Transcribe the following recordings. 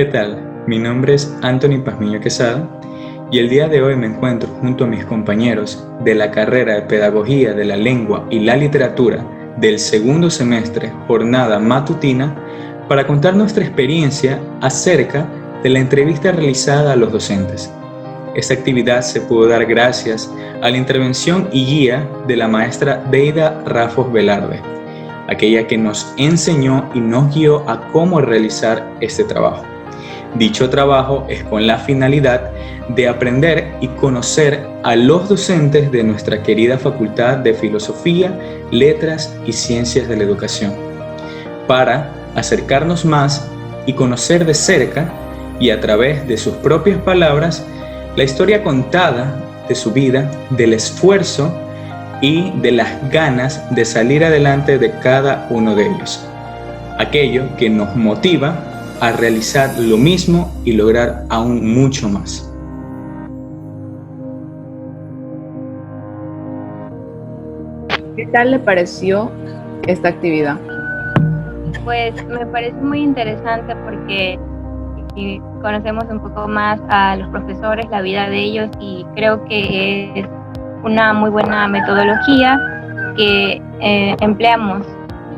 ¿Qué tal? Mi nombre es Anthony Pazmiño Quesada y el día de hoy me encuentro junto a mis compañeros de la carrera de Pedagogía de la Lengua y la Literatura del segundo semestre, jornada matutina, para contar nuestra experiencia acerca de la entrevista realizada a los docentes. Esta actividad se pudo dar gracias a la intervención y guía de la maestra Deida Rafos Velarde, aquella que nos enseñó y nos guió a cómo realizar este trabajo. Dicho trabajo es con la finalidad de aprender y conocer a los docentes de nuestra querida Facultad de Filosofía, Letras y Ciencias de la Educación, para acercarnos más y conocer de cerca y a través de sus propias palabras la historia contada de su vida, del esfuerzo y de las ganas de salir adelante de cada uno de ellos. Aquello que nos motiva a realizar lo mismo y lograr aún mucho más. ¿Qué tal le pareció esta actividad? Pues me parece muy interesante porque conocemos un poco más a los profesores, la vida de ellos, y creo que es una muy buena metodología que empleamos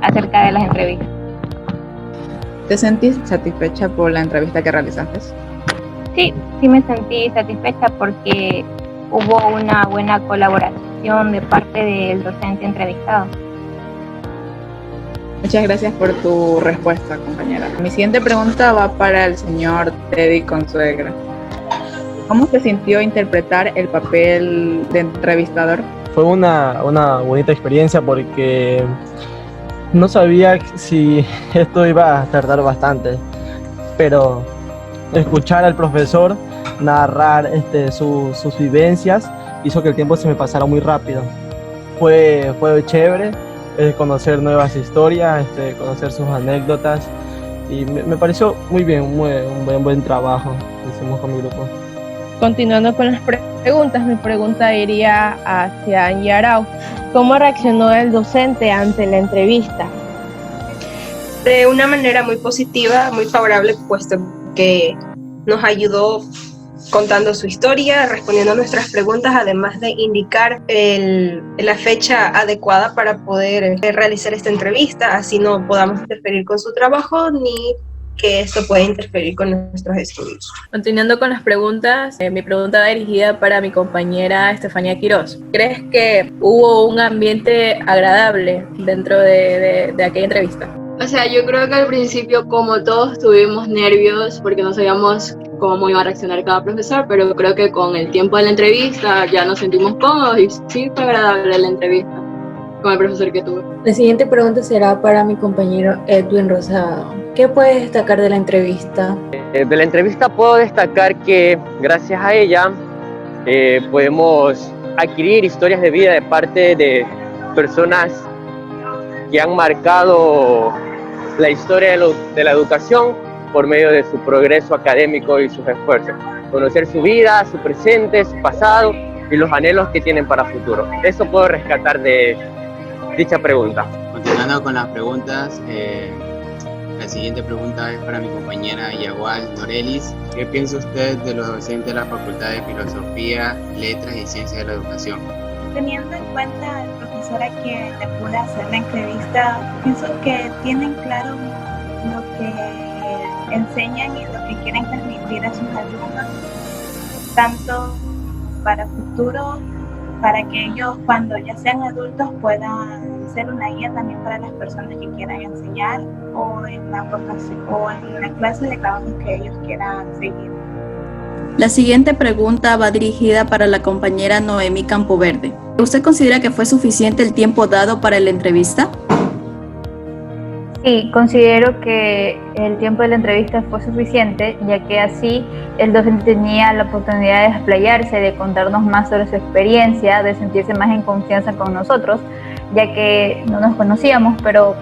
acerca de las entrevistas. ¿Te sentís satisfecha por la entrevista que realizaste? Sí me sentí satisfecha porque hubo una buena colaboración de parte del docente entrevistado. Muchas gracias por tu respuesta, compañera. Mi siguiente pregunta va para el señor Teddy Consuegra. ¿Cómo se sintió interpretar el papel de entrevistador? Fue una bonita experiencia porque no sabía si esto iba a tardar bastante, pero escuchar al profesor narrar sus vivencias hizo que el tiempo se me pasara muy rápido. Fue chévere conocer nuevas historias, conocer sus anécdotas, y me pareció muy bien, un buen trabajo que hicimos con mi grupo. Continuando con las preguntas, mi pregunta iría hacia Angie Arau. ¿Cómo reaccionó el docente ante la entrevista? De una manera muy positiva, muy favorable, puesto que nos ayudó contando su historia, respondiendo a nuestras preguntas, además de indicar la fecha adecuada para poder realizar esta entrevista, así no podamos interferir con su trabajo ni que esto pueda interferir con nuestros estudios. Continuando con las preguntas, mi pregunta va dirigida para mi compañera Estefanía Quiroz. ¿Crees que hubo un ambiente agradable dentro de aquella entrevista? O sea, yo creo que al principio, como todos, tuvimos nervios porque no sabíamos cómo iba a reaccionar cada profesor, pero creo que con el tiempo de la entrevista ya nos sentimos cómodos y sí fue agradable la entrevista con el profesor que tuve. La siguiente pregunta será para mi compañero Edwin Rosado. ¿Qué puedes destacar de la entrevista? De la entrevista puedo destacar que gracias a ella podemos adquirir historias de vida de parte de personas que han marcado la historia de la educación por medio de su progreso académico y sus esfuerzos. Conocer su vida, su presente, su pasado y los anhelos que tienen para futuro. Eso puedo rescatar de dicha pregunta. Continuando con las preguntas, la siguiente pregunta es para mi compañera Yagual Norelis. ¿Qué piensa usted de los docentes de la Facultad de Filosofía, Letras y Ciencias de la Educación? Teniendo en cuenta el profesor a quien le pude hacer la entrevista, pienso que tienen claro lo que enseñan y lo que quieren transmitir a sus alumnos, tanto para futuro, para que ellos cuando ya sean adultos puedan ser una guía también para las personas que quieran enseñar o en la profesión o en la clase de trabajo que ellos quieran seguir. La siguiente pregunta va dirigida para la compañera Noemi Campoverde. ¿Usted considera que fue suficiente el tiempo dado para la entrevista? Sí, considero que el tiempo de la entrevista fue suficiente, ya que así el docente tenía la oportunidad de explayarse, de contarnos más sobre su experiencia, de sentirse más en confianza con nosotros, ya que no nos conocíamos, pero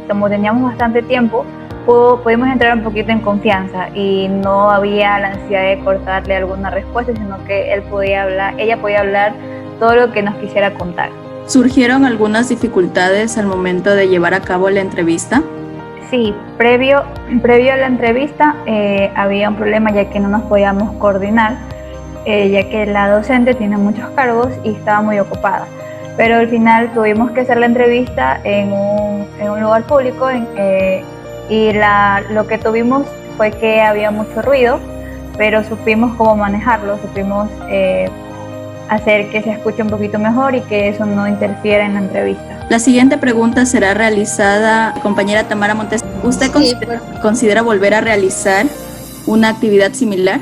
como teníamos bastante tiempo, pudimos entrar un poquito en confianza y no había la necesidad de cortarle alguna respuesta, sino que ella podía hablar todo lo que nos quisiera contar. ¿Surgieron algunas dificultades al momento de llevar a cabo la entrevista? Sí, previo a la entrevista había un problema ya que no nos podíamos coordinar, ya que la docente tiene muchos cargos y estaba muy ocupada. Pero al final tuvimos que hacer la entrevista en un lugar público y lo que tuvimos fue que había mucho ruido, pero supimos cómo manejarlo, supimos hacer que se escuche un poquito mejor y que eso no interfiera en la entrevista. La siguiente pregunta será realizada, compañera Tamara Montes. ¿Usted considera volver a realizar una actividad similar?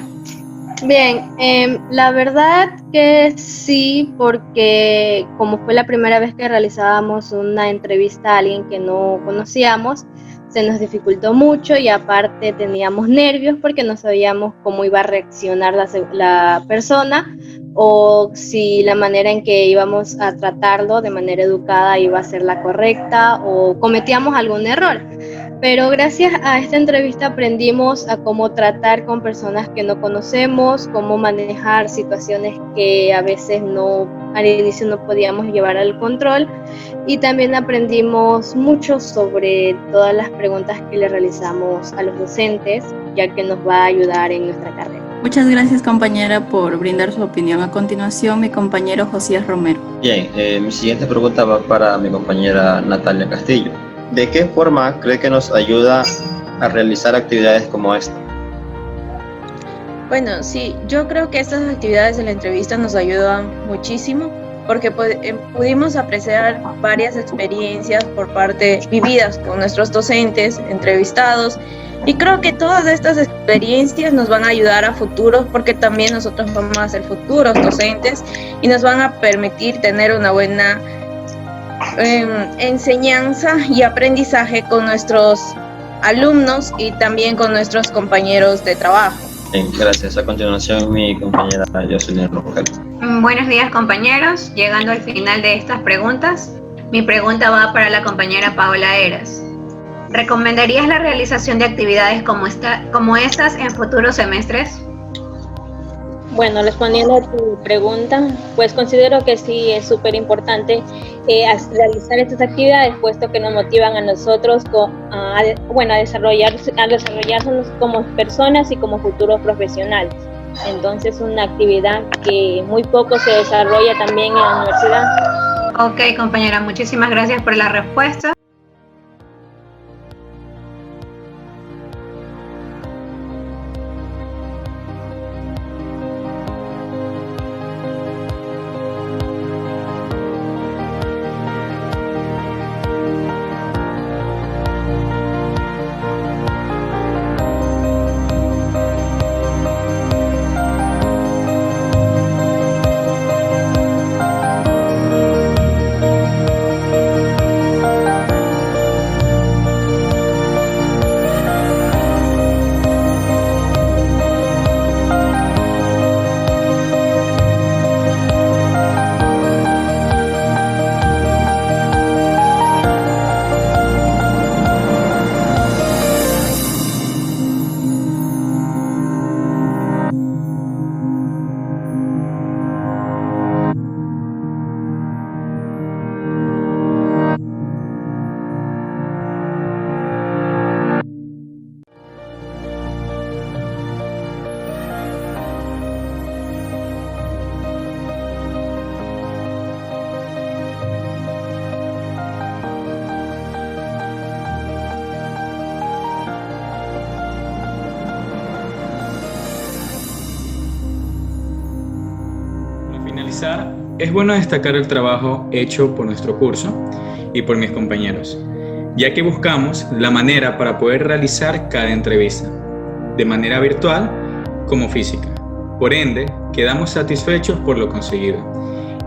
Bien, la verdad que sí, porque como fue la primera vez que realizábamos una entrevista a alguien que no conocíamos, se nos dificultó mucho y aparte teníamos nervios porque no sabíamos cómo iba a reaccionar la persona o si la manera en que íbamos a tratarlo de manera educada iba a ser la correcta o cometíamos algún error. Pero gracias a esta entrevista aprendimos a cómo tratar con personas que no conocemos, cómo manejar situaciones que a veces al inicio no podíamos llevar al control, y también aprendimos mucho sobre todas las preguntas que le realizamos a los docentes, ya que nos va a ayudar en nuestra carrera. Muchas gracias, compañera, por brindar su opinión. A continuación, mi compañero Josías Romero. Bien, mi siguiente pregunta va para mi compañera Natalia Castillo. ¿De qué forma cree que nos ayuda a realizar actividades como esta? Bueno, sí, yo creo que estas actividades de la entrevista nos ayudan muchísimo porque pudimos apreciar varias experiencias por parte vividas con nuestros docentes, entrevistados, y creo que todas estas experiencias nos van a ayudar a futuros porque también nosotros vamos a ser futuros docentes y nos van a permitir tener una buena enseñanza y aprendizaje con nuestros alumnos y también con nuestros compañeros de trabajo. Bien, gracias. A continuación, mi compañera Jocelyn Rogel. Buenos días, compañeros. Llegando al final de estas preguntas, mi pregunta va para la compañera Paola Eras. ¿Recomendarías la realización de actividades como estas en futuros semestres? Bueno, respondiendo a tu pregunta, pues considero que sí es súper importante realizar estas actividades, puesto que nos motivan a nosotros a desarrollarnos como personas y como futuros profesionales. Entonces, una actividad que muy poco se desarrolla también en la universidad. Ok, compañera, muchísimas gracias por la respuesta. Es bueno destacar el trabajo hecho por nuestro curso y por mis compañeros, ya que buscamos la manera para poder realizar cada entrevista, de manera virtual como física. Por ende, quedamos satisfechos por lo conseguido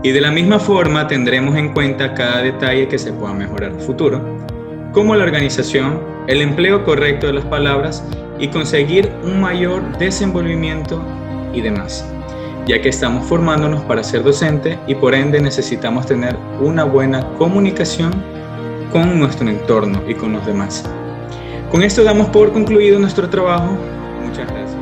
y de la misma forma tendremos en cuenta cada detalle que se pueda mejorar en el futuro, como la organización, el empleo correcto de las palabras y conseguir un mayor desenvolvimiento y demás, ya que estamos formándonos para ser docente y por ende necesitamos tener una buena comunicación con nuestro entorno y con los demás. Con esto damos por concluido nuestro trabajo. Muchas gracias.